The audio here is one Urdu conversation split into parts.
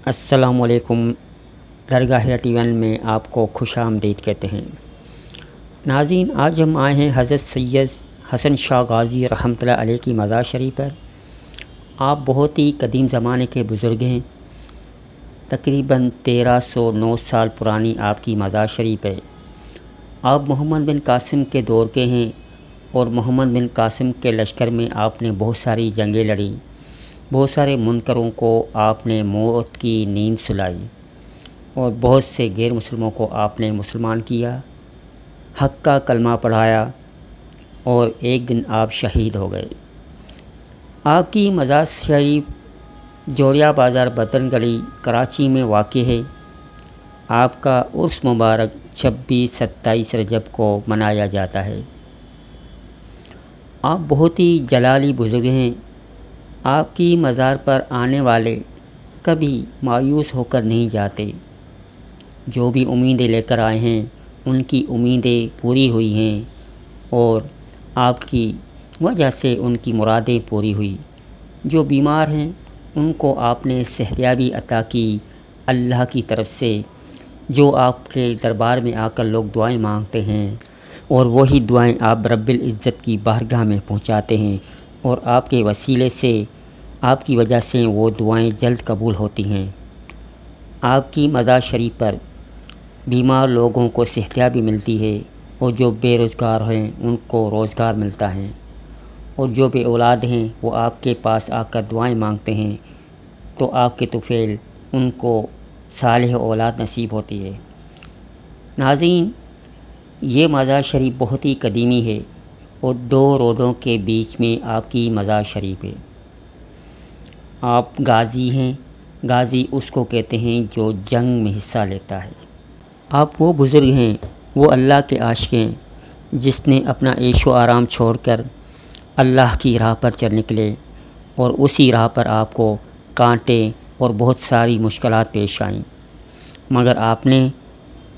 السلام علیکم۔ درگاہ ٹی1 میں آپ کو خوش آمدید کہتے ہیں۔ ناظرین، آج ہم آئے ہیں حضرت سید حسن شاہ غازی رحمۃ اللہ علیہ کی مزار شریف پر۔ آپ بہت ہی قدیم زمانے کے بزرگ ہیں۔ تقریباً 1309 سال پرانی آپ کی مزار شریف ہے۔ آپ محمد بن قاسم کے دور کے ہیں اور محمد بن قاسم کے لشکر میں آپ نے بہت ساری جنگیں لڑیں۔ بہت سارے منکروں کو آپ نے موت کی نیند سلائی اور بہت سے غیر مسلموں کو آپ نے مسلمان کیا، حق کا کلمہ پڑھایا اور ایک دن آپ شہید ہو گئے۔ آپ کی مزار شریف جوڑیا بازار بدن گلی کراچی میں واقع ہے۔ آپ کا عرس مبارک 26-27 رجب کو منایا جاتا ہے۔ آپ بہت ہی جلالی بزرگ ہیں۔ آپ کی مزار پر آنے والے کبھی مایوس ہو کر نہیں جاتے۔ جو بھی امیدیں لے کر آئے ہیں ان کی امیدیں پوری ہوئی ہیں اور آپ کی وجہ سے ان کی مرادیں پوری ہوئی۔ جو بیمار ہیں ان کو آپ نے صحتیابی عطا کی اللہ کی طرف سے، جو آپ کے دربار میں آ کر لوگ دعائیں مانگتے ہیں اور وہی دعائیں آپ رب العزت کی بارگاہ میں پہنچاتے ہیں اور آپ کے وسیلے سے، آپ کی وجہ سے وہ دعائیں جلد قبول ہوتی ہیں۔ آپ کی مزار شریف پر بیمار لوگوں کو صحتیابی ملتی ہے اور جو بے روزگار ہیں ان کو روزگار ملتا ہے، اور جو بے اولاد ہیں وہ آپ کے پاس آ کر دعائیں مانگتے ہیں تو آپ کے طفیل ان کو صالح اولاد نصیب ہوتی ہے۔ ناظرین، یہ مزار شریف بہت ہی قدیمی ہے اور 2 روڈوں کے بیچ میں آپ کی مزار شریف ہے۔ آپ غازی ہیں۔ غازی اس کو کہتے ہیں جو جنگ میں حصہ لیتا ہے۔ آپ وہ بزرگ ہیں، وہ اللہ کے عاشق ہیں جس نے اپنا عیش و آرام چھوڑ کر اللہ کی راہ پر چل نکلے، اور اسی راہ پر آپ کو کانٹے اور بہت ساری مشکلات پیش آئیں، مگر آپ نے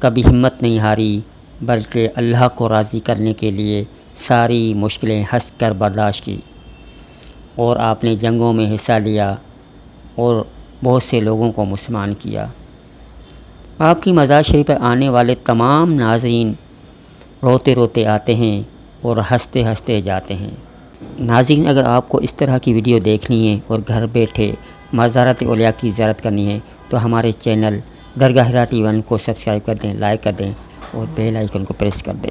کبھی ہمت نہیں ہاری بلکہ اللہ کو راضی کرنے کے لیے ساری مشکلیں ہنس کر برداشت کی، اور آپ نے جنگوں میں حصہ لیا اور بہت سے لوگوں کو مسلمان کیا۔ آپ کی مزار شریف پر آنے والے تمام ناظرین روتے روتے آتے ہیں اور ہنستے ہنستے جاتے ہیں۔ ناظرین، اگر آپ کو اس طرح کی ویڈیو دیکھنی ہے اور گھر بیٹھے مزارات اولیاء کی زیارت کرنی ہے تو ہمارے چینل درگاہ ٹی1 کو سبسکرائب کر دیں، لائک کر دیں اور بیل آئیکن کو پریس کر دیں۔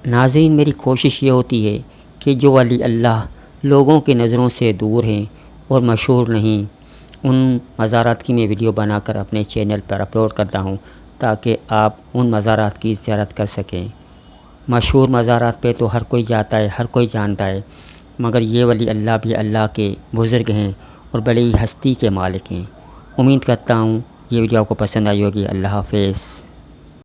ناظرین، میری کوشش یہ ہوتی ہے کہ جو ولی اللہ لوگوں کی نظروں سے دور ہیں اور مشہور نہیں، ان مزارات کی میں ویڈیو بنا کر اپنے چینل پر اپلوڈ کرتا ہوں تاکہ آپ ان مزارات کی زیارت کر سکیں۔ مشہور مزارات پہ تو ہر کوئی جاتا ہے، ہر کوئی جانتا ہے، مگر یہ ولی اللہ بھی اللہ کے بزرگ ہیں اور بڑی ہستی کے مالک ہیں۔ امید کرتا ہوں یہ ویڈیو آپ کو پسند آئی ہوگی۔ اللہ حافظ۔